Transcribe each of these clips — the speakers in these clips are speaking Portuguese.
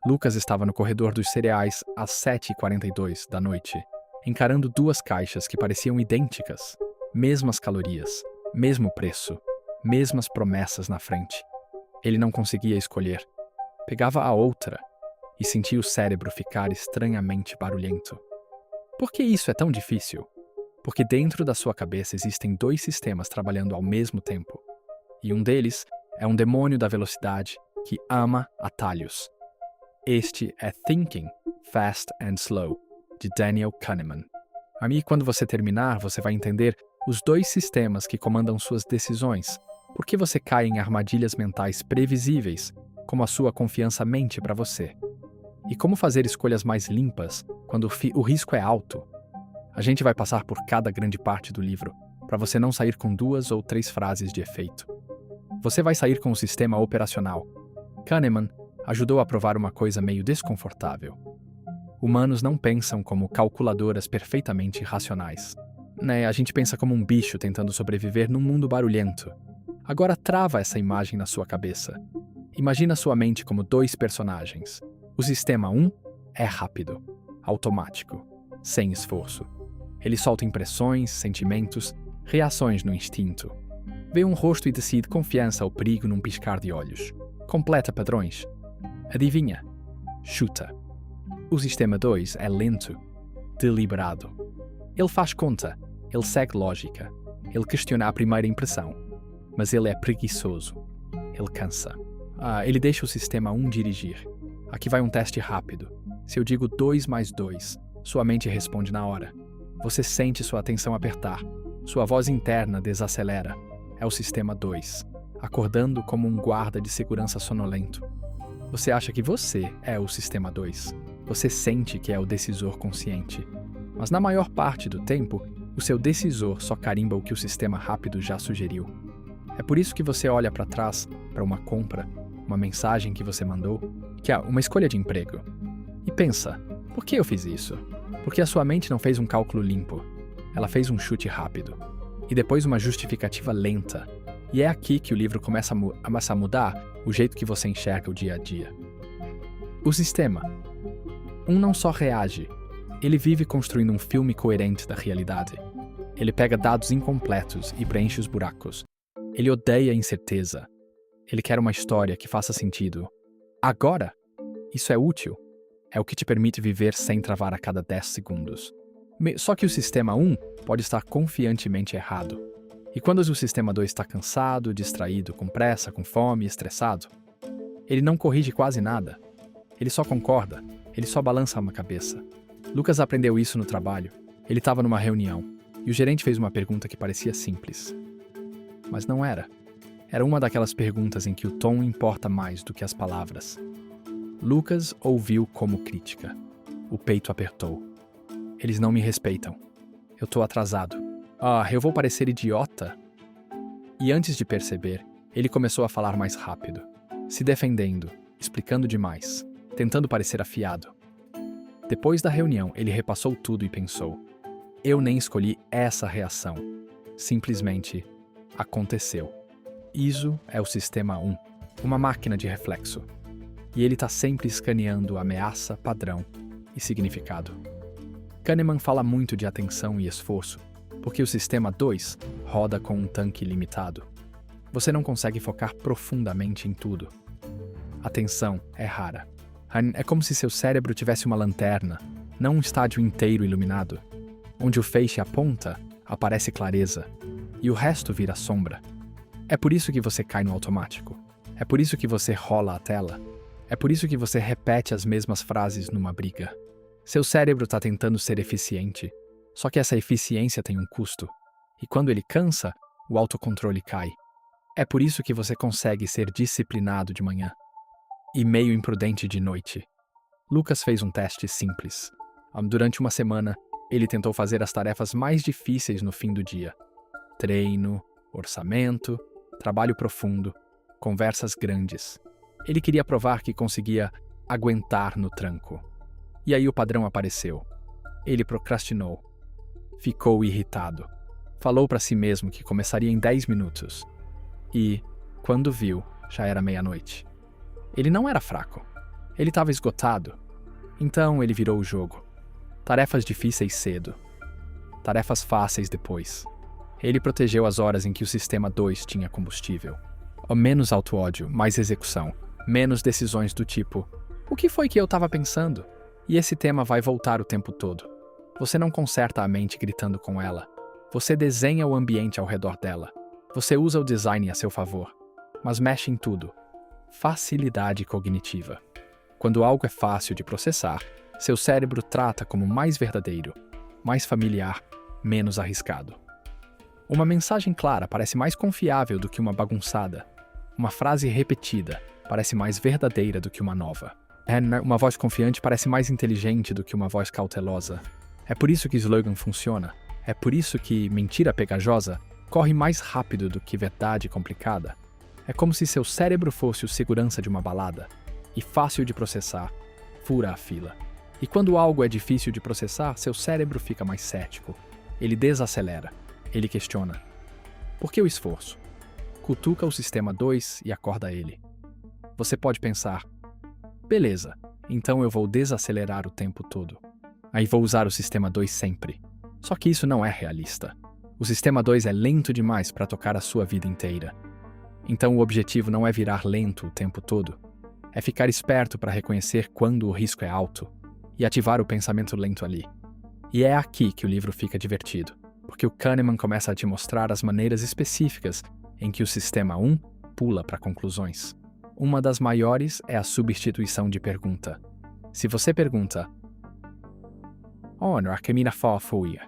Lucas estava no corredor dos cereais às 7h42 da noite, encarando duas caixas que pareciam idênticas. Mesmas calorias, mesmo preço, mesmas promessas na frente. Ele não conseguia escolher. Pegava a outra e sentia o cérebro ficar estranhamente barulhento. Por que isso é tão difícil? Porque dentro da sua cabeça existem dois sistemas trabalhando ao mesmo tempo. E um deles é um demônio da velocidade que ama atalhos. Este é Thinking, Fast and Slow, de Daniel Kahneman. E quando você terminar, você vai entender os dois sistemas que comandam suas decisões. Por que você cai em armadilhas mentais previsíveis, como a sua confiança mente para você? E como fazer escolhas mais limpas quando o risco é alto? A gente vai passar por cada grande parte do livro, para você não sair com 2 ou 3 frases de efeito. Você vai sair com o sistema operacional. Kahneman ajudou a provar uma coisa meio desconfortável. Humanos não pensam como calculadoras perfeitamente racionais. A gente pensa como um bicho tentando sobreviver num mundo barulhento. Agora trava essa imagem na sua cabeça. Imagina sua mente como 2 personagens. O sistema 1 é rápido, automático, sem esforço. Ele solta impressões, sentimentos, reações no instinto. Vê um rosto e decide confiança ou perigo num piscar de olhos. Completa padrões. Adivinha? Chuta. O sistema 2 é lento, deliberado. Ele faz conta, ele segue lógica, ele questiona a primeira impressão. Mas ele é preguiçoso. Ele cansa. Ele deixa o sistema 1 dirigir. Aqui vai um teste rápido. Se eu digo 2 mais 2, sua mente responde na hora. Você sente sua atenção apertar. Sua voz interna desacelera. É o sistema 2, acordando como um guarda de segurança sonolento. Você acha que você é o sistema 2. Você sente que é o decisor consciente. Mas na maior parte do tempo, o seu decisor só carimba o que o sistema rápido já sugeriu. É por isso que você olha para trás, para uma compra, uma mensagem que você mandou, que é uma escolha de emprego. E pensa, por que eu fiz isso? Porque a sua mente não fez um cálculo limpo. Ela fez um chute rápido. E depois uma justificativa lenta. E é aqui que o livro começa a mudar o jeito que você enxerga o dia a dia. O sistema. Não só reage. Ele vive construindo um filme coerente da realidade. Ele pega dados incompletos e preenche os buracos. Ele odeia a incerteza. Ele quer uma história que faça sentido. Agora, isso é útil. É o que te permite viver sem travar a cada 10 segundos. Só que o sistema 1 pode estar confiantemente errado. E quando o sistema 2 está cansado, distraído, com pressa, com fome, estressado, ele não corrige quase nada. Ele só concorda. Ele só balança uma cabeça. Lucas aprendeu isso no trabalho. Ele estava numa reunião e o gerente fez uma pergunta que parecia simples. Mas não era. Era uma daquelas perguntas em que o tom importa mais do que as palavras. Lucas ouviu como crítica. O peito apertou. Eles não me respeitam. Eu tô atrasado. Eu vou parecer idiota? E antes de perceber, ele começou a falar mais rápido, se defendendo, explicando demais, tentando parecer afiado. Depois da reunião, ele repassou tudo e pensou: eu nem escolhi essa reação. Simplesmente aconteceu. Isso é o sistema 1, uma máquina de reflexo. E ele está sempre escaneando ameaça, padrão e significado. Kahneman fala muito de atenção e esforço, porque o sistema 2 roda com um tanque limitado. Você não consegue focar profundamente em tudo. Atenção é rara. É como se seu cérebro tivesse uma lanterna, não um estádio inteiro iluminado. Onde o feixe aponta, aparece clareza, e o resto vira sombra. É por isso que você cai no automático. É por isso que você rola a tela. É por isso que você repete as mesmas frases numa briga. Seu cérebro está tentando ser eficiente, só que essa eficiência tem um custo. E quando ele cansa, o autocontrole cai. É por isso que você consegue ser disciplinado de manhã e meio imprudente de noite. Lucas fez um teste simples. Durante uma semana, ele tentou fazer as tarefas mais difíceis no fim do dia. Treino, orçamento, trabalho profundo, conversas grandes. Ele queria provar que conseguia aguentar no tranco. E aí o padrão apareceu. Ele procrastinou. Ficou irritado. Falou para si mesmo que começaria em 10 minutos. E, quando viu, já era meia-noite. Ele não era fraco. Ele estava esgotado. Então ele virou o jogo. Tarefas difíceis cedo. Tarefas fáceis depois. Ele protegeu as horas em que o sistema 2 tinha combustível. Menos auto-ódio, mais execução. Menos decisões do tipo: o que foi que eu estava pensando? E esse tema vai voltar o tempo todo. Você não conserta a mente gritando com ela. Você desenha o ambiente ao redor dela. Você usa o design a seu favor. Mas mexe em tudo. Facilidade cognitiva. Quando algo é fácil de processar, seu cérebro trata como mais verdadeiro, mais familiar, menos arriscado. Uma mensagem clara parece mais confiável do que uma bagunçada. Uma frase repetida parece mais verdadeira do que uma nova. Uma voz confiante parece mais inteligente do que uma voz cautelosa. É por isso que slogan funciona. É por isso que mentira pegajosa corre mais rápido do que verdade complicada. É como se seu cérebro fosse o segurança de uma balada. E fácil de processar, fura a fila. E quando algo é difícil de processar, seu cérebro fica mais cético. Ele desacelera. Ele questiona. Por que o esforço? Cutuca o sistema 2 e acorda ele. Você pode pensar: beleza, então eu vou desacelerar o tempo todo. Aí vou usar o sistema 2 sempre. Só que isso não é realista. O sistema 2 é lento demais para tocar a sua vida inteira. Então o objetivo não é virar lento o tempo todo. É ficar esperto para reconhecer quando o risco é alto e ativar o pensamento lento ali. E é aqui que o livro fica divertido, porque o Kahneman começa a te mostrar as maneiras específicas em que o sistema 1 pula para conclusões. Uma das maiores é a substituição de pergunta. Se você pergunta: "Honor, que minha foi?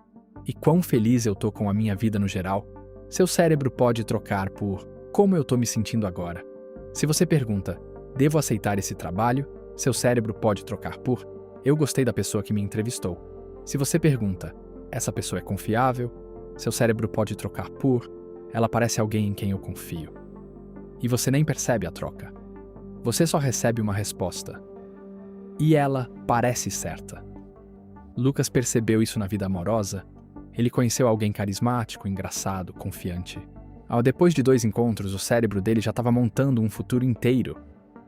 E quão feliz eu tô com a minha vida no geral?", seu cérebro pode trocar por "como eu tô me sentindo agora?". Se você pergunta: "Devo aceitar esse trabalho?", seu cérebro pode trocar por "eu gostei da pessoa que me entrevistou". Se você pergunta: "Essa pessoa é confiável?", seu cérebro pode trocar por "ela parece alguém em quem eu confio". E você nem percebe a troca. Você só recebe uma resposta. E ela parece certa. Lucas percebeu isso na vida amorosa. Ele conheceu alguém carismático, engraçado, confiante. Depois de 2 encontros, o cérebro dele já estava montando um futuro inteiro.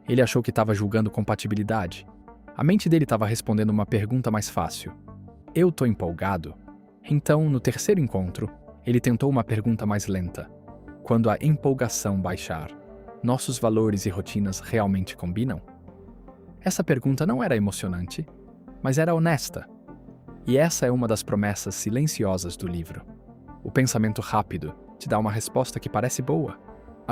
Ele achou que estava julgando compatibilidade. A mente dele estava respondendo uma pergunta mais fácil: "Eu tô empolgado?". Então, no 3º encontro, ele tentou uma pergunta mais lenta: "Quando a empolgação baixar, nossos valores e rotinas realmente combinam?". Essa pergunta não era emocionante, mas era honesta. E essa é uma das promessas silenciosas do livro. O pensamento rápido te dá uma resposta que parece boa.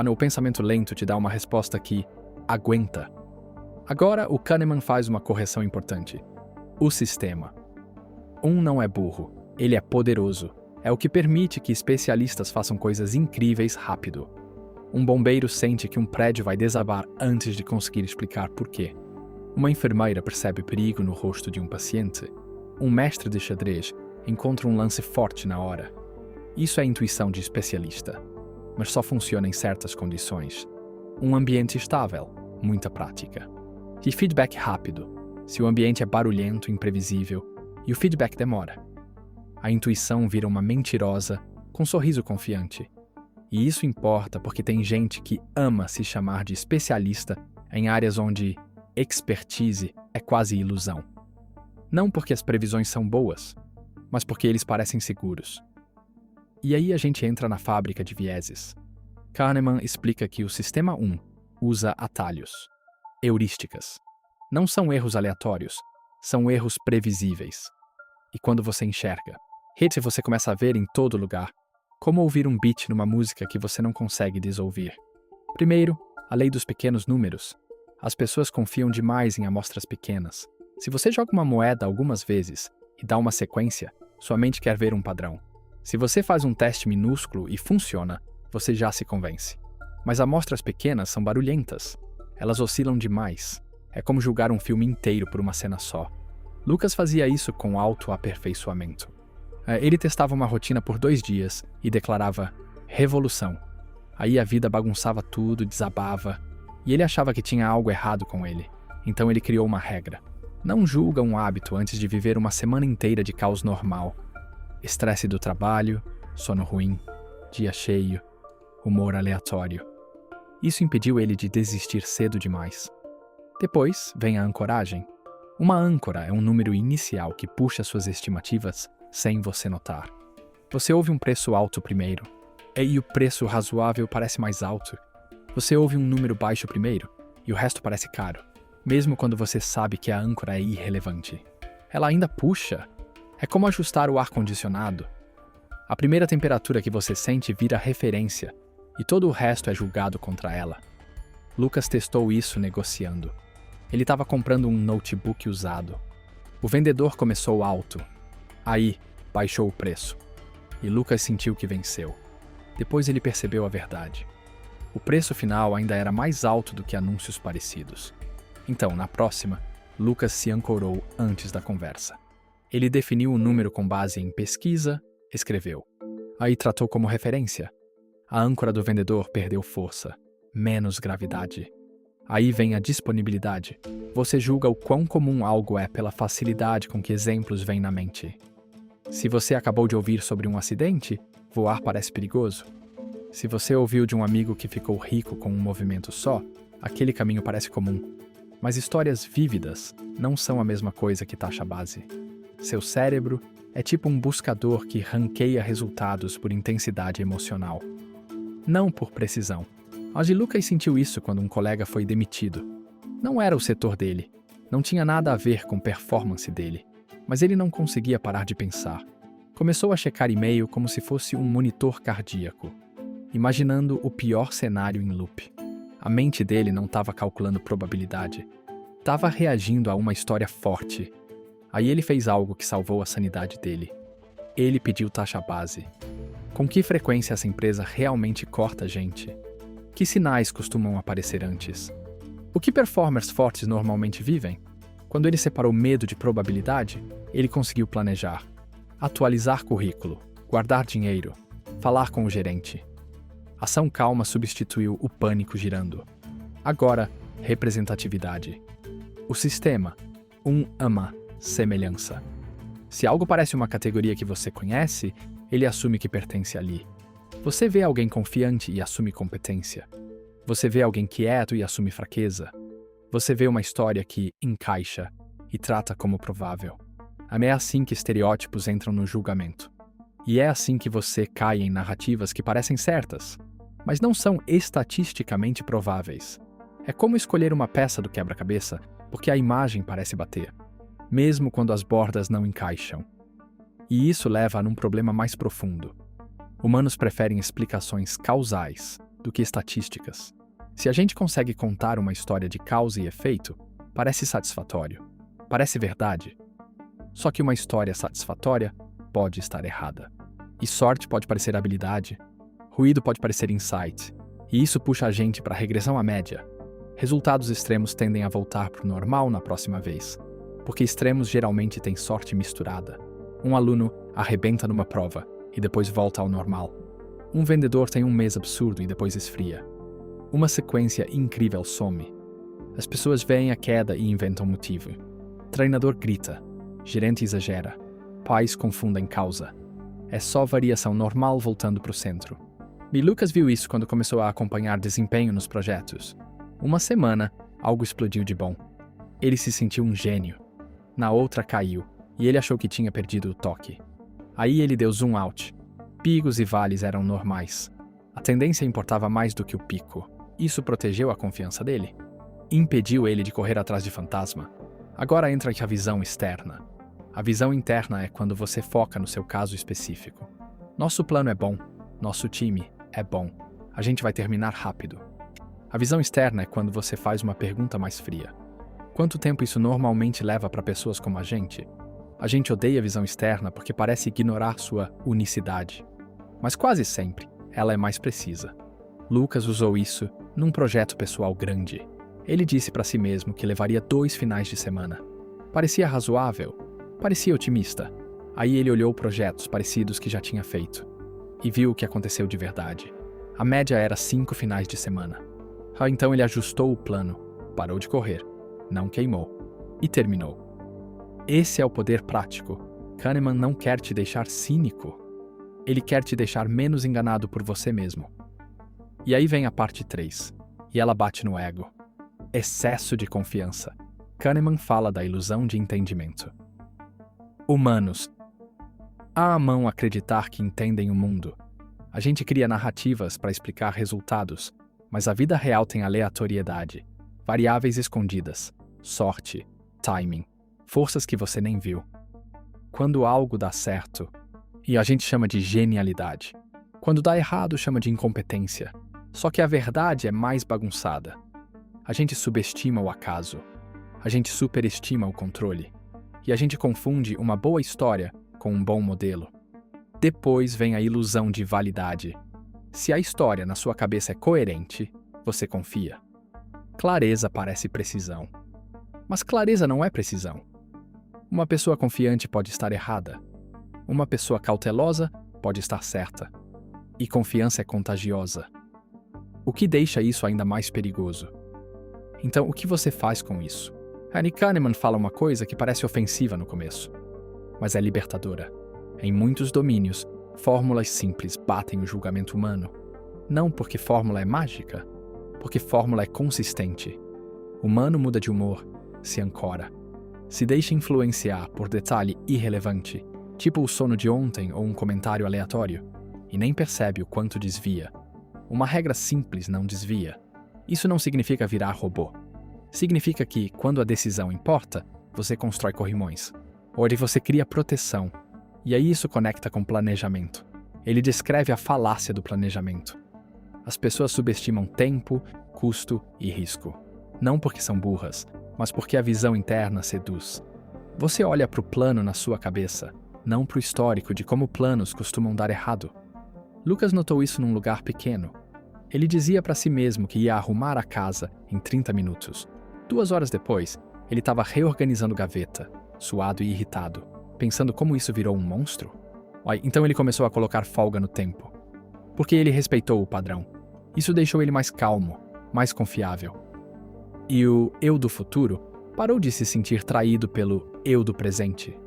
O pensamento lento te dá uma resposta que aguenta. Agora, o Kahneman faz uma correção importante. O sistema 1 não é burro, ele é poderoso. É o que permite que especialistas façam coisas incríveis rápido. Um bombeiro sente que um prédio vai desabar antes de conseguir explicar por quê. Uma enfermeira percebe perigo no rosto de um paciente. Um mestre de xadrez encontra um lance forte na hora. Isso é intuição de especialista, mas só funciona em certas condições. Um ambiente estável, muita prática. E feedback rápido, se o ambiente é barulhento, imprevisível, e o feedback demora. A intuição vira uma mentirosa com sorriso confiante. E isso importa porque tem gente que ama se chamar de especialista em áreas onde expertise é quase ilusão. Não porque as previsões são boas, mas porque eles parecem seguros. E aí a gente entra na fábrica de vieses. Kahneman explica que o sistema 1 usa atalhos, heurísticas. Não são erros aleatórios, são erros previsíveis. E quando você enxerga, você começa a ver em todo lugar, como ouvir um beat numa música que você não consegue desouvir. Primeiro, a lei dos pequenos números. As pessoas confiam demais em amostras pequenas. Se você joga uma moeda algumas vezes e dá uma sequência, sua mente quer ver um padrão. Se você faz um teste minúsculo e funciona, você já se convence. Mas amostras pequenas são barulhentas. Elas oscilam demais. É como julgar um filme inteiro por uma cena só. Lucas fazia isso com autoaperfeiçoamento. Ele testava uma rotina por 2 dias e declarava revolução. Aí a vida bagunçava tudo, desabava, e ele achava que tinha algo errado com ele. Então ele criou uma regra. Não julga um hábito antes de viver uma semana inteira de caos normal. Estresse do trabalho, sono ruim, dia cheio, humor aleatório. Isso impediu ele de desistir cedo demais. Depois vem a ancoragem. Uma âncora é um número inicial que puxa suas estimativas sem você notar. Você ouve um preço alto primeiro, e o preço razoável parece mais alto. Você ouve um número baixo primeiro, e o resto parece caro, mesmo quando você sabe que a âncora é irrelevante. Ela ainda puxa. É como ajustar o ar-condicionado. A primeira temperatura que você sente vira referência, e todo o resto é julgado contra ela. Lucas testou isso negociando. Ele estava comprando um notebook usado. O vendedor começou alto. Aí, baixou o preço. E Lucas sentiu que venceu. Depois ele percebeu a verdade. O preço final ainda era mais alto do que anúncios parecidos. Então, na próxima, Lucas se ancorou antes da conversa. Ele definiu o número com base em pesquisa, escreveu. Aí tratou como referência. A âncora do vendedor perdeu força, menos gravidade. Aí vem a disponibilidade. Você julga o quão comum algo é pela facilidade com que exemplos vêm na mente. Se você acabou de ouvir sobre um acidente, voar parece perigoso. Se você ouviu de um amigo que ficou rico com um movimento só, aquele caminho parece comum. Mas histórias vívidas não são a mesma coisa que taxa base. Seu cérebro é tipo um buscador que ranqueia resultados por intensidade emocional, não por precisão. Ozzy Lucas sentiu isso quando um colega foi demitido. Não era o setor dele, não tinha nada a ver com performance dele, mas ele não conseguia parar de pensar. Começou a checar e-mail como se fosse um monitor cardíaco, imaginando o pior cenário em loop. A mente dele não estava calculando probabilidade, estava reagindo a uma história forte. Aí ele fez algo que salvou a sanidade dele. Ele pediu taxa base. Com que frequência essa empresa realmente corta gente? Que sinais costumam aparecer antes? O que performers fortes normalmente vivem? Quando ele separou medo de probabilidade, ele conseguiu planejar, atualizar currículo, guardar dinheiro, falar com o gerente. Ação calma substituiu o pânico girando. Agora, representatividade. O sistema. Ama semelhança. Se algo parece uma categoria que você conhece, ele assume que pertence ali. Você vê alguém confiante e assume competência. Você vê alguém quieto e assume fraqueza. Você vê uma história que encaixa e trata como provável. É assim que estereótipos entram no julgamento. E é assim que você cai em narrativas que parecem certas, mas não são estatisticamente prováveis. É como escolher uma peça do quebra-cabeça porque a imagem parece bater, mesmo quando as bordas não encaixam. E isso leva a um problema mais profundo. Humanos preferem explicações causais do que estatísticas. Se a gente consegue contar uma história de causa e efeito, parece satisfatório, parece verdade. Só que uma história satisfatória pode estar errada. E sorte pode parecer habilidade, ruído pode parecer insight, e isso puxa a gente para a regressão à média. Resultados extremos tendem a voltar para o normal na próxima vez, porque extremos geralmente têm sorte misturada. Um aluno arrebenta numa prova e depois volta ao normal. Um vendedor tem um mês absurdo e depois esfria. Uma sequência incrível some. As pessoas veem a queda e inventam motivo. Treinador grita, gerente exagera, pais confundem causa. É só variação normal voltando para o centro. E Lucas viu isso quando começou a acompanhar desempenho nos projetos. Uma semana, algo explodiu de bom. Ele se sentiu um gênio. Na outra caiu, e ele achou que tinha perdido o toque. Aí ele deu zoom out. Picos e vales eram normais. A tendência importava mais do que o pico. Isso protegeu a confiança dele. Impediu ele de correr atrás de fantasma. Agora entra aqui a visão externa. A visão interna é quando você foca no seu caso específico. Nosso plano é bom. Nosso time é bom. A gente vai terminar rápido. A visão externa é quando você faz uma pergunta mais fria. Quanto tempo isso normalmente leva para pessoas como a gente? A gente odeia a visão externa porque parece ignorar sua unicidade. Mas quase sempre, ela é mais precisa. Lucas usou isso num projeto pessoal grande. Ele disse para si mesmo que levaria 2 finais de semana. Parecia razoável, parecia otimista. Aí ele olhou projetos parecidos que já tinha feito e viu o que aconteceu de verdade. A média era 5 finais de semana. Então ele ajustou o plano, parou de correr, não queimou e terminou. Esse é o poder prático. Kahneman não quer te deixar cínico. Ele quer te deixar menos enganado por você mesmo. E aí vem a parte 3, e ela bate no ego. excesso de confiança. Kahneman fala da ilusão de entendimento. Humanos. Amam acreditar que entendem o mundo. A gente cria narrativas para explicar resultados, mas a vida real tem aleatoriedade, variáveis escondidas, sorte, timing, forças que você nem viu. Quando algo dá certo, e a gente chama de genialidade. Quando dá errado, chama de incompetência. Só que a verdade é mais bagunçada. A gente subestima o acaso. A gente superestima o controle. E a gente confunde uma boa história com um bom modelo. Depois vem a ilusão de validade. Se a história na sua cabeça é coerente, você confia. Clareza parece precisão. Mas clareza não é precisão. Uma pessoa confiante pode estar errada. Uma pessoa cautelosa pode estar certa. E confiança é contagiosa. O que deixa isso ainda mais perigoso? Então, o que você faz com isso? Annie Kahneman fala uma coisa que parece ofensiva no começo, mas é libertadora. Em muitos domínios, fórmulas simples batem o julgamento humano. Não porque fórmula é mágica, porque fórmula é consistente. O humano muda de humor, se ancora. Se deixa influenciar por detalhe irrelevante, tipo o sono de ontem ou um comentário aleatório, e nem percebe o quanto desvia. Uma regra simples não desvia. Isso não significa virar robô. Significa que, quando a decisão importa, você constrói corrimões. Ou você cria proteção. E aí isso conecta com planejamento. Ele descreve a falácia do planejamento. As pessoas subestimam tempo, custo e risco. Não porque são burras, mas porque a visão interna seduz. Você olha para o plano na sua cabeça, não para o histórico de como planos costumam dar errado. Lucas notou isso num lugar pequeno. Ele dizia para si mesmo que ia arrumar a casa em 30 minutos. 2 horas depois, ele estava reorganizando gaveta, suado e irritado, pensando como isso virou um monstro. Então ele começou a colocar folga no tempo. Porque ele respeitou o padrão. Isso deixou ele mais calmo, mais confiável. E o eu do futuro parou de se sentir traído pelo eu do presente.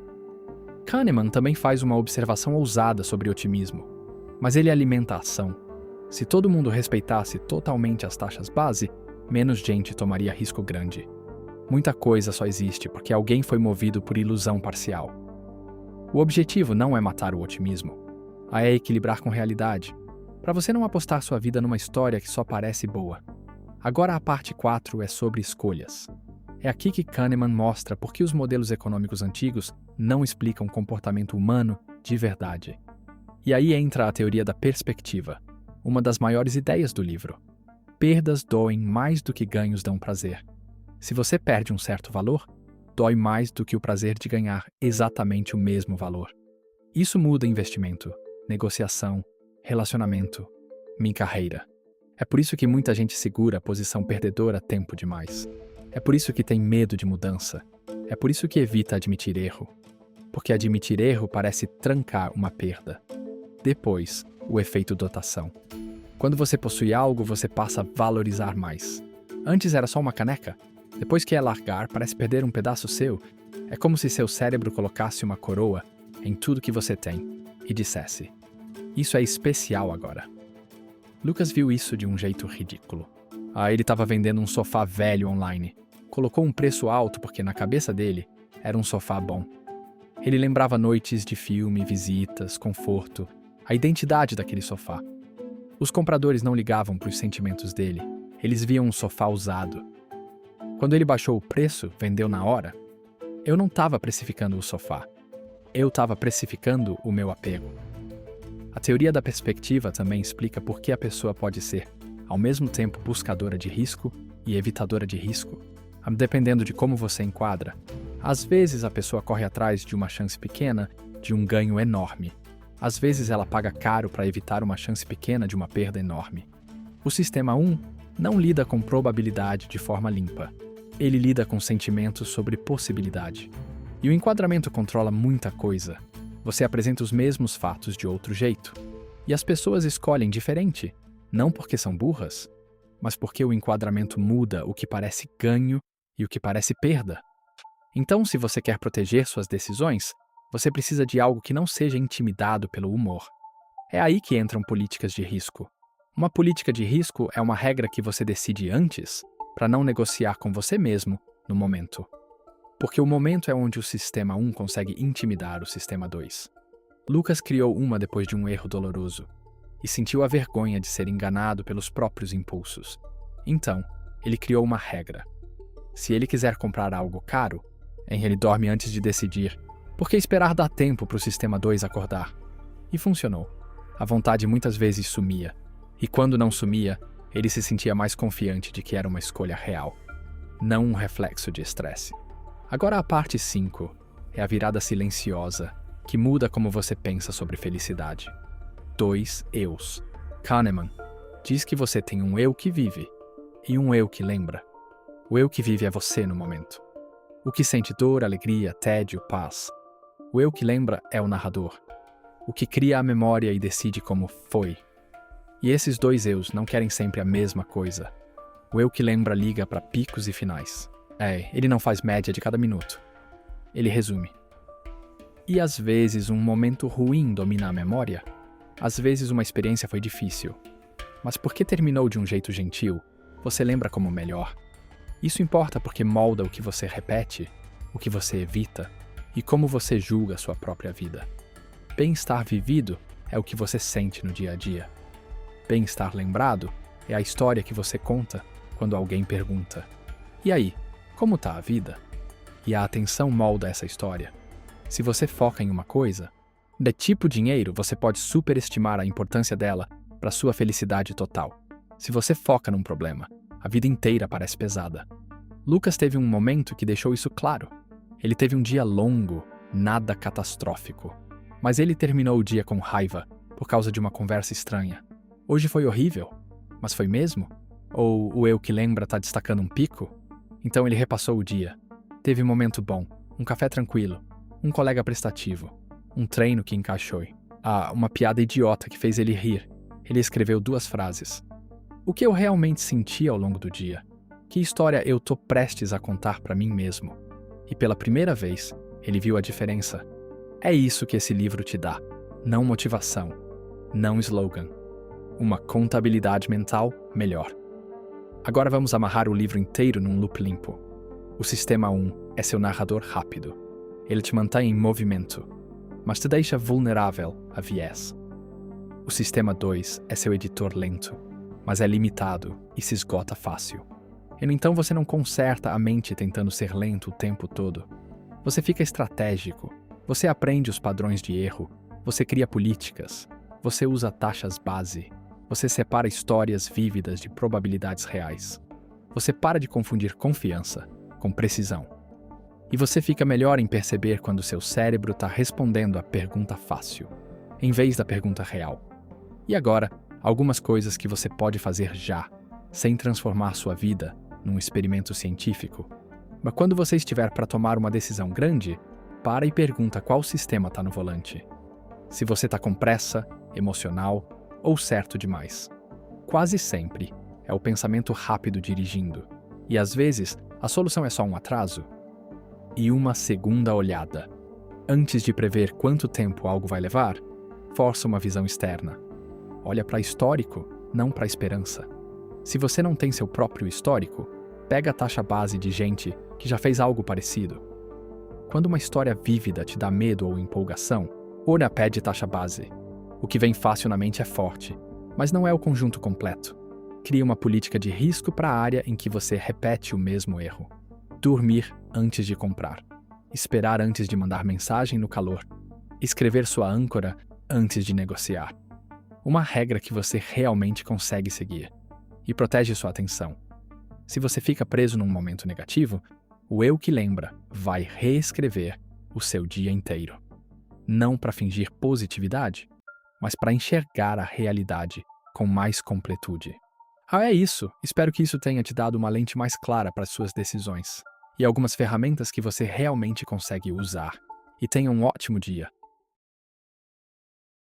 Kahneman também faz uma observação ousada sobre otimismo, mas ele alimenta a ação. Se todo mundo respeitasse totalmente as taxas base, menos gente tomaria risco grande. Muita coisa só existe porque alguém foi movido por ilusão parcial. O objetivo não é matar o otimismo, é equilibrar com realidade, para você não apostar sua vida numa história que só parece boa. Agora a parte 4 é sobre escolhas. É aqui que Kahneman mostra por que os modelos econômicos antigos não explicam comportamento humano de verdade. E aí entra a teoria da perspectiva, uma das maiores ideias do livro. Perdas doem mais do que ganhos dão prazer. Se você perde um certo valor, dói mais do que o prazer de ganhar exatamente o mesmo valor. Isso muda investimento, negociação, relacionamento, minha carreira. É por isso que muita gente segura a posição perdedora tempo demais. É por isso que tem medo de mudança. É por isso que evita admitir erro. Porque admitir erro parece trancar uma perda. Depois, o efeito dotação. Quando você possui algo, você passa a valorizar mais. Antes era só uma caneca. Depois que é largar, parece perder um pedaço seu. É como se seu cérebro colocasse uma coroa em tudo que você tem e dissesse: isso é especial agora. Lucas viu isso de um jeito ridículo. Ele estava vendendo um sofá velho online. Colocou um preço alto porque na cabeça dele era um sofá bom. Ele lembrava noites de filme, visitas, conforto, a identidade daquele sofá. Os compradores não ligavam para os sentimentos dele. Eles viam um sofá usado. Quando ele baixou o preço, vendeu na hora, eu não estava precificando o sofá. Eu estava precificando o meu apego. A teoria da perspectiva também explica por que a pessoa pode ser, ao mesmo tempo, buscadora de risco e evitadora de risco, dependendo de como você enquadra. Às vezes a pessoa corre atrás de uma chance pequena de um ganho enorme. Às vezes ela paga caro para evitar uma chance pequena de uma perda enorme. O sistema 1 não lida com probabilidade de forma limpa. Ele lida com sentimentos sobre possibilidade. E o enquadramento controla muita coisa. Você apresenta os mesmos fatos de outro jeito. E as pessoas escolhem diferente, não porque são burras, mas porque o enquadramento muda o que parece ganho e o que parece perda. Então, se você quer proteger suas decisões, você precisa de algo que não seja intimidado pelo humor. É aí que entram políticas de risco. Uma política de risco é uma regra que você decide antes, para não negociar com você mesmo no momento. Porque o momento é onde o sistema 1 consegue intimidar o sistema 2. Lucas criou uma depois de um erro doloroso e sentiu a vergonha de ser enganado pelos próprios impulsos. Então, ele criou uma regra. Se ele quiser comprar algo caro, ele dorme antes de decidir, porque esperar dá tempo para o sistema 2 acordar. E funcionou. A vontade muitas vezes sumia, e quando não sumia, ele se sentia mais confiante de que era uma escolha real, não um reflexo de estresse. Agora a parte 5 é a virada silenciosa, que muda como você pensa sobre felicidade. 2 eus. Kahneman diz que você tem um eu que vive e um eu que lembra. O eu que vive é você no momento. O que sente dor, alegria, tédio, paz. O eu que lembra é o narrador. O que cria a memória e decide como foi. E esses 2 eus não querem sempre a mesma coisa. O eu que lembra liga para picos e finais. Ele não faz média de cada minuto. Ele resume. E às vezes um momento ruim domina a memória. Às vezes uma experiência foi difícil. Mas porque terminou de um jeito gentil, você lembra como melhor. Isso importa porque molda o que você repete, o que você evita e como você julga a sua própria vida. Bem-estar vivido é o que você sente no dia a dia. Bem-estar lembrado é a história que você conta quando alguém pergunta: e aí, como tá a vida? E a atenção molda essa história. Se você foca em uma coisa, de tipo dinheiro, você pode superestimar a importância dela para sua felicidade total. Se você foca num problema, a vida inteira parece pesada. Lucas teve um momento que deixou isso claro. Ele teve um dia longo, nada catastrófico. Mas ele terminou o dia com raiva por causa de uma conversa estranha. Hoje foi horrível, mas foi mesmo? Ou o eu que lembra tá destacando um pico? Então ele repassou o dia. Teve um momento bom, um café tranquilo, um colega prestativo, um treino que encaixou. Uma piada idiota que fez ele rir. Ele escreveu 2 frases. O que eu realmente senti ao longo do dia? Que história eu tô prestes a contar para mim mesmo? E pela primeira vez, ele viu a diferença. É isso que esse livro te dá. Não motivação, não slogan. Uma contabilidade mental melhor. Agora vamos amarrar o livro inteiro num loop limpo. O sistema 1 é seu narrador rápido. Ele te mantém em movimento, mas te deixa vulnerável a viés. O sistema 2 é seu editor lento, mas é limitado e se esgota fácil. E então você não conserta a mente tentando ser lento o tempo todo. Você fica estratégico, você aprende os padrões de erro, você cria políticas, você usa taxas base, você separa histórias vívidas de probabilidades reais. Você para de confundir confiança com precisão. E você fica melhor em perceber quando seu cérebro está respondendo a pergunta fácil, em vez da pergunta real. E agora, algumas coisas que você pode fazer já, sem transformar sua vida num experimento científico. Mas quando você estiver para tomar uma decisão grande, para e pergunta qual sistema está no volante. Se você está com pressa, emocional ou certo demais. Quase sempre é o pensamento rápido dirigindo. E às vezes, a solução é só um atraso. E uma segunda olhada. Antes de prever quanto tempo algo vai levar, força uma visão externa. Olha para histórico, não para esperança. Se você não tem seu próprio histórico, pega a taxa base de gente que já fez algo parecido. Quando uma história vívida te dá medo ou empolgação, olha a pé de taxa base. O que vem fácil na mente é forte, mas não é o conjunto completo. Cria uma política de risco para a área em que você repete o mesmo erro. Dormir antes de comprar. Esperar antes de mandar mensagem no calor. Escrever sua âncora antes de negociar. Uma regra que você realmente consegue seguir. E protege sua atenção. Se você fica preso num momento negativo, o eu que lembra vai reescrever o seu dia inteiro. Não para fingir positividade, mas para enxergar a realidade com mais completude. É isso. Espero que isso tenha te dado uma lente mais clara para as suas decisões e algumas ferramentas que você realmente consegue usar. E tenha um ótimo dia.